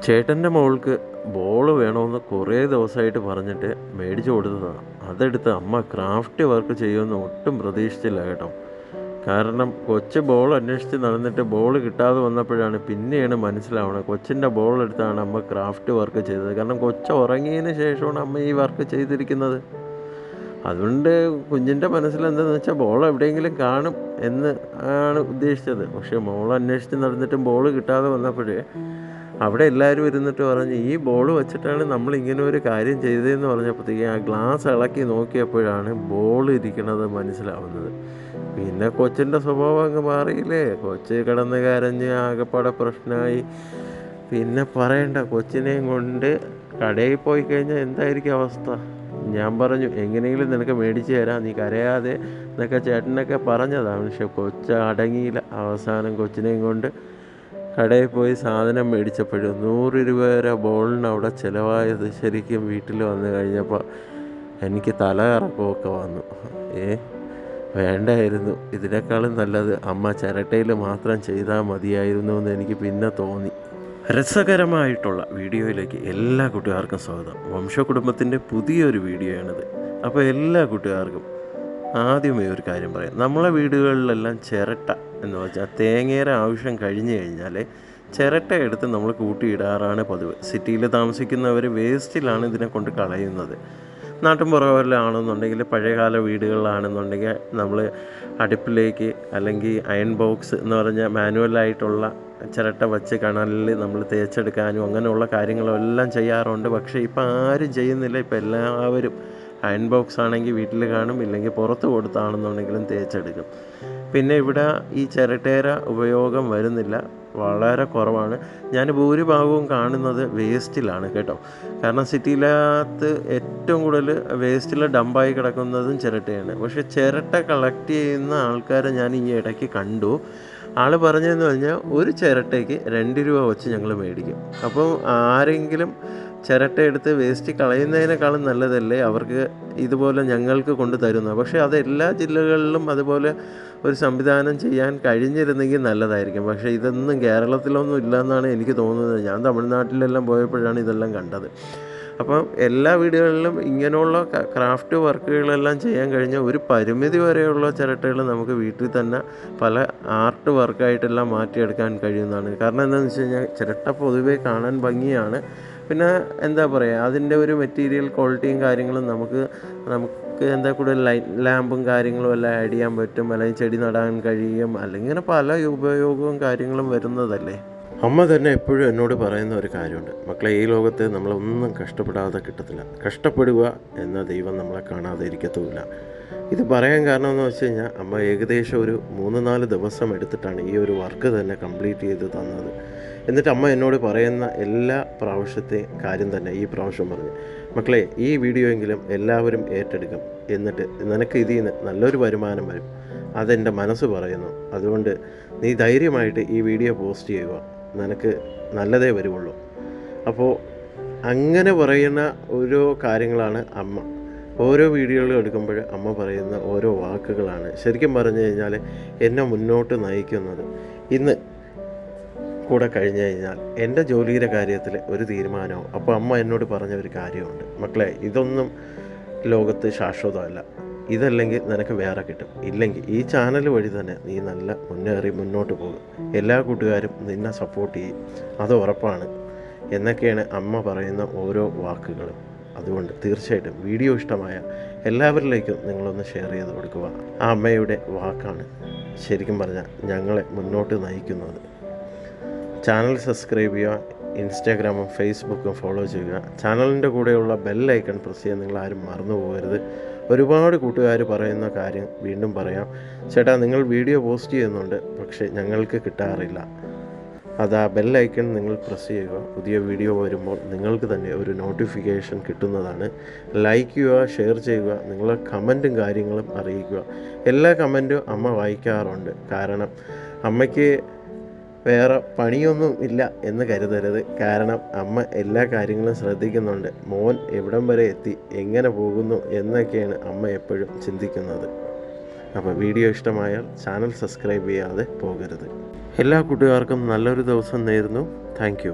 ചേട്ടൻ്റെ മോൾക്ക് ബോൾ വേണമെന്ന് കുറേ ദിവസമായിട്ട് പറഞ്ഞിട്ട് മേടിച്ചു കൊടുത്തതാണ്. അതെടുത്ത് അമ്മ ക്രാഫ്റ്റ് വർക്ക് ചെയ്യുമെന്ന് ഒട്ടും പ്രതീക്ഷിച്ചില്ല കേട്ടോ. കാരണം കൊച്ച് ബോൾ അന്വേഷിച്ച് നടന്നിട്ട് ബോൾ കിട്ടാതെ വന്നപ്പോഴാണ് പിന്നെയാണ് മനസ്സിലാവുന്നത് കൊച്ചിൻ്റെ ബോൾ എടുത്താണ് അമ്മ ക്രാഫ്റ്റ് വർക്ക് ചെയ്തത്. കാരണം കൊച്ച് ഉറങ്ങിയതിന് ശേഷമാണ് അമ്മ ഈ വർക്ക് ചെയ്തിരിക്കുന്നത്. അതുകൊണ്ട് കുഞ്ഞിൻ്റെ മനസ്സിൽ എന്താണെന്ന് വെച്ചാൽ ബോൾ എവിടെയെങ്കിലും കാണും എന്ന് ആണ് ഉദ്ദേശിച്ചത്. പക്ഷേ മോൾ അന്വേഷിച്ച് നടന്നിട്ടും ബോൾ കിട്ടാതെ വന്നപ്പോഴേ അവിടെ എല്ലാവരും ഇരുന്നിട്ട് പറഞ്ഞ് ഈ ബോൾ വെച്ചിട്ടാണ് നമ്മൾ ഇങ്ങനെ ഒരു കാര്യം ചെയ്തതെന്ന് പറഞ്ഞപ്പോഴത്തേക്ക് ആ ഗ്ലാസ് ഇളക്കി നോക്കിയപ്പോഴാണ് ബോൾ ഇരിക്കുന്നത് മനസ്സിലാവുന്നത്. പിന്നെ കൊച്ചിൻ്റെ സ്വഭാവം അങ്ങ് മാറിയില്ലേ. കൊച്ച് കിടന്ന് കരഞ്ഞ് ആകെപ്പാടെ പ്രശ്നമായി. പിന്നെ പറയണ്ട, കൊച്ചിനെയും കൊണ്ട് കടയിൽ പോയി കഴിഞ്ഞാൽ എന്തായിരിക്കും അവസ്ഥ. ഞാൻ പറഞ്ഞു എങ്ങനെയെങ്കിലും നിനക്ക് മേടിച്ച് തരാം, നീ കരയാതെ എന്നൊക്കെ ചേട്ടനൊക്കെ പറഞ്ഞതാണ്. പക്ഷെ കൊച്ച് അടങ്ങിയില്ല. അവസാനം കൊച്ചിനെയും കൊണ്ട് കടയിൽ പോയി സാധനം മേടിച്ചപ്പോഴും 100 രൂപ വരെ ബോളിന് അവിടെ ചിലവായത് ശരിക്കും വീട്ടിൽ വന്നു കഴിഞ്ഞപ്പോൾ എനിക്ക് തലകറക്കമൊക്കെ വന്നു. വേണ്ടായിരുന്നു, ഇതിനേക്കാളും നല്ലത് അമ്മ ചിരട്ടയിൽ മാത്രം ചെയ്താൽ മതിയായിരുന്നു എന്ന് എനിക്ക് പിന്നെ തോന്നി. രസകരമായിട്ടുള്ള വീഡിയോയിലേക്ക് എല്ലാ കൂട്ടുകാർക്കും സ്വാഗതം. വംശകുടുംബത്തിൻ്റെ പുതിയൊരു വീഡിയോയാണിത്. അപ്പോൾ എല്ലാ കൂട്ടുകാർക്കും ആദ്യമേ ഒരു കാര്യം പറയാം. നമ്മളെ വീടുകളിലെല്ലാം ചിരട്ട എന്ന് വെച്ചാൽ തേങ്ങയുടെ ആവശ്യം കഴിഞ്ഞ് കഴിഞ്ഞാൽ ചിരട്ട എടുത്ത് നമ്മൾ കൂട്ടിയിടാറാണ് പതിവ്. സിറ്റിയിൽ താമസിക്കുന്നവർ വേസ്റ്റിലാണ് ഇതിനെ കൊണ്ട് കളയുന്നത്. നാട്ടിൻപുറങ്ങളിലാണെന്നുണ്ടെങ്കിൽ പഴയകാല വീടുകളിലാണെന്നുണ്ടെങ്കിൽ നമ്മൾ അടുപ്പിലേക്ക് അല്ലെങ്കിൽ അയൺ ബോക്സ് എന്ന് പറഞ്ഞാൽ മാനുവലായിട്ടുള്ള ചിരട്ട വച്ച് കണലിൽ നമ്മൾ തേച്ചെടുക്കാനും അങ്ങനെയുള്ള കാര്യങ്ങളെല്ലാം ചെയ്യാറുണ്ട്. പക്ഷേ ഇപ്പം ആരും ചെയ്യുന്നില്ല. ഇപ്പം എല്ലാവരും അയൺ ബോക്സ് ആണെങ്കിൽ വീട്ടിൽ കാണും, ഇല്ലെങ്കിൽ പുറത്ത് കൊടുത്താണെന്നുണ്ടെങ്കിലും തേച്ചെടുക്കും. പിന്നെ ഇവിടെ ഈ ചിരട്ടേര ഉപയോഗം വരുന്നില്ല, വളരെ കുറവാണ്. ഞാൻ ഭൂരിഭാഗവും കാണുന്നത് വേസ്റ്റിലാണ് കേട്ടോ. കാരണം സിറ്റിയിലകത്ത് ഏറ്റവും കൂടുതൽ വേസ്റ്റിൽ ഡംപായി കിടക്കുന്നതും ചിരട്ടയാണ്. പക്ഷേ ചിരട്ട കളക്ട് ചെയ്യുന്ന ആൾക്കാരെ ഞാൻ ഈ ഇടയ്ക്ക് കണ്ടു. ആൾ പറഞ്ഞതെന്ന് പറഞ്ഞാൽ ഒരു ചിരട്ടയ്ക്ക് 2 രൂപ വെച്ച് ഞങ്ങൾ മേടിക്കും. അപ്പോൾ ആരെങ്കിലും ചിരട്ട എടുത്ത് വേസ്റ്റ് കളയുന്നതിനേക്കാളും നല്ലതല്ലേ അവർക്ക് ഇതുപോലെ ഞങ്ങൾക്ക് കൊണ്ട് തരുന്നത്. പക്ഷേ അത് എല്ലാ ജില്ലകളിലും അതുപോലെ ഒരു സംവിധാനം ചെയ്യാൻ കഴിഞ്ഞിരുന്നെങ്കിൽ നല്ലതായിരിക്കും. പക്ഷേ ഇതൊന്നും കേരളത്തിലൊന്നും ഇല്ലയെന്നാണ് എനിക്ക് തോന്നുന്നത്. ഞാൻ തമിഴ്നാട്ടിലെല്ലാം പോയപ്പോഴാണ് ഇതെല്ലാം കണ്ടത്. അപ്പം എല്ലാ വീടുകളിലും ഇങ്ങനെയുള്ള ക്രാഫ്റ്റ് വർക്കുകളെല്ലാം ചെയ്യാൻ കഴിഞ്ഞാൽ ഒരു പരിമിതി വരെയുള്ള ചിരട്ടകൾ നമുക്ക് വീട്ടിൽ തന്നെ പല ആർട്ട് വർക്കായിട്ടെല്ലാം മാറ്റിയെടുക്കാൻ കഴിയുന്നതാണ്. കാരണം എന്താണെന്ന് വെച്ച് കഴിഞ്ഞാൽ ചിരട്ട പൊതുവേ കാണാൻ ഭംഗിയാണ്. പിന്നെ എന്താ പറയുക, അതിൻ്റെ ഒരു മെറ്റീരിയൽ ക്വാളിറ്റിയും കാര്യങ്ങളും നമുക്ക് എന്താ കൂടുതൽ ലാമ്പും കാര്യങ്ങളും എല്ലാം ആഡ് ചെയ്യാൻ പറ്റും, അല്ലെങ്കിൽ ചെടി നടാൻ കഴിയും, അല്ലെങ്കിൽ ഇങ്ങനെ പല ഉപയോഗവും കാര്യങ്ങളും വരുന്നതല്ലേ. അമ്മ തന്നെ എപ്പോഴും എന്നോട് പറയുന്ന ഒരു കാര്യമുണ്ട്, മക്കളെ ഈ ലോകത്ത് നമ്മളൊന്നും കഷ്ടപ്പെടാതെ കിട്ടത്തില്ല, കഷ്ടപ്പെടുക എന്ന ദൈവം നമ്മളെ കാണാതെ ഇരിക്കത്തുമില്ല. ഇത് പറയാൻ കാരണം എന്ന് വെച്ച് കഴിഞ്ഞാൽ അമ്മ ഏകദേശം ഒരു 3-4 ദിവസം എടുത്തിട്ടാണ് ഈ ഒരു വർക്ക് തന്നെ കംപ്ലീറ്റ് ചെയ്ത് തന്നത്. എന്നിട്ട് അമ്മ എന്നോട് പറയുന്ന എല്ലാ പ്രാവശ്യത്തെയും കാര്യം തന്നെ ഈ പ്രാവശ്യം പറഞ്ഞു, മക്കളെ ഈ വീഡിയോ എങ്കിലും എല്ലാവരും ഏറ്റെടുക്കും, എന്നിട്ട് നിനക്ക് ഇതിൽ നിന്ന് നല്ലൊരു വരുമാനം വരും, അതെൻ്റെ മനസ്സ് പറയുന്നു. അതുകൊണ്ട് നീ ധൈര്യമായിട്ട് ഈ വീഡിയോ പോസ്റ്റ് ചെയ്യുക, നിനക്ക് നല്ലതേ വരുള്ളൂ. അപ്പോൾ അങ്ങനെ പറയുന്ന ഓരോ കാര്യങ്ങളാണ് അമ്മ ഓരോ വീഡിയോകളും എടുക്കുമ്പോൾ അമ്മ പറയുന്ന ഓരോ വാക്കുകളാണ് ശരിക്കും പറഞ്ഞു കഴിഞ്ഞാൽ എന്നെ മുന്നോട്ട് നയിക്കുന്നത്. ഇന്ന് കൂടെ കഴിഞ്ഞു കഴിഞ്ഞാൽ എൻ്റെ ജോലിയുടെ കാര്യത്തിൽ ഒരു തീരുമാനവും. അപ്പോൾ അമ്മ എന്നോട് പറഞ്ഞ ഒരു കാര്യമുണ്ട്, മക്കളെ ഇതൊന്നും ലോകത്ത് ശാശ്വതമല്ല, ഇതല്ലെങ്കിൽ നിനക്ക് വേറെ കിട്ടും, ഇല്ലെങ്കിൽ ഈ ചാനൽ വഴി തന്നെ നീ നല്ല മുന്നേറി മുന്നോട്ട് പോകും, എല്ലാ കൂട്ടുകാരും നിന്നെ സപ്പോർട്ട് ചെയ്യും, അത് ഉറപ്പാണ് എന്നൊക്കെയാണ് അമ്മ പറയുന്ന ഓരോ വാക്കുകളും. അതുകൊണ്ട് തീർച്ചയായിട്ടും വീഡിയോ ഇഷ്ടമായ എല്ലാവരിലേക്കും നിങ്ങളൊന്ന് ഷെയർ ചെയ്ത് കൊടുക്കുക. ആ അമ്മയുടെ വാക്കാണ് ശരിക്കും പറഞ്ഞാൽ ഞങ്ങളെ മുന്നോട്ട് നയിക്കുന്നത്. ചാനൽ സബ്സ്ക്രൈബ് ചെയ്യുക, ഇൻസ്റ്റാഗ്രാമും ഫേസ്ബുക്കും ഫോളോ ചെയ്യുക, ചാനലിൻ്റെ കൂടെയുള്ള ബെൽ ഐക്കൺ പ്രസ് ചെയ്യാൻ നിങ്ങളാരും മറന്നു പോകരുത്. ഒരുപാട് കൂട്ടുകാർ പറയുന്ന കാര്യം വീണ്ടും പറയാം, ചേട്ടാ നിങ്ങൾ വീഡിയോ പോസ്റ്റ് ചെയ്യുന്നുണ്ട് പക്ഷേ ഞങ്ങൾക്ക് കിട്ടാറില്ല. അത് ആ ബെൽ ഐക്കൺ നിങ്ങൾ പ്രസ് ചെയ്യുക, പുതിയ വീഡിയോ വരുമ്പോൾ നിങ്ങൾക്ക് തന്നെ ഒരു നോട്ടിഫിക്കേഷൻ കിട്ടുന്നതാണ്. ലൈക്ക് ചെയ്യുക, ഷെയർ ചെയ്യുക, നിങ്ങളെ കമൻറ്റും കാര്യങ്ങളും അറിയിക്കുക. എല്ലാ കമൻറ്റും അമ്മ വായിക്കാറുണ്ട്. കാരണം അമ്മയ്ക്ക് വേറെ പണിയൊന്നും ഇല്ല എന്ന് കരുതരുത്. കാരണം അമ്മ എല്ലാ കാര്യങ്ങളും ശ്രദ്ധിക്കുന്നുണ്ട്. മോൻ എവിടം വരെ എത്തി, എങ്ങനെ പോകുന്നു എന്നൊക്കെയാണ് അമ്മ എപ്പോഴും ചിന്തിക്കുന്നത്. അപ്പോൾ വീഡിയോ ഇഷ്ടമായാൽ ചാനൽ സബ്സ്ക്രൈബ് ചെയ്യാതെ പോകരുത്. എല്ലാ കൂട്ടുകാർക്കും നല്ലൊരു ദിവസം നേരുന്നു. Thank you.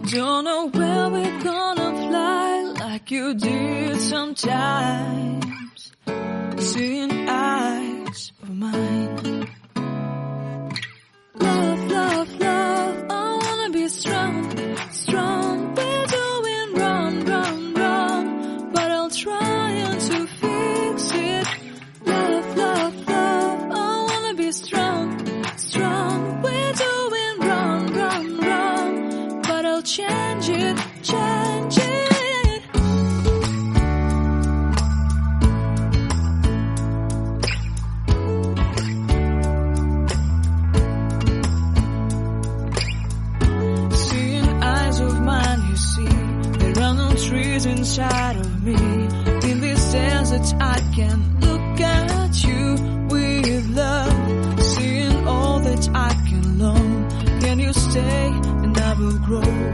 Don't know where we're gonna fly like you did sometimes. Seeing eyes of mine. Love, love, love, I wanna be strong, strong. We're doing wrong, wrong, wrong, but I'll try to fix it. Love, love, love, I wanna be strong, strong. We're doing wrong, wrong, wrong, but I'll change it, change it. Trees inside of me. In this desert I can look at you with love. Seeing all that I can learn. Can you stay and I will grow?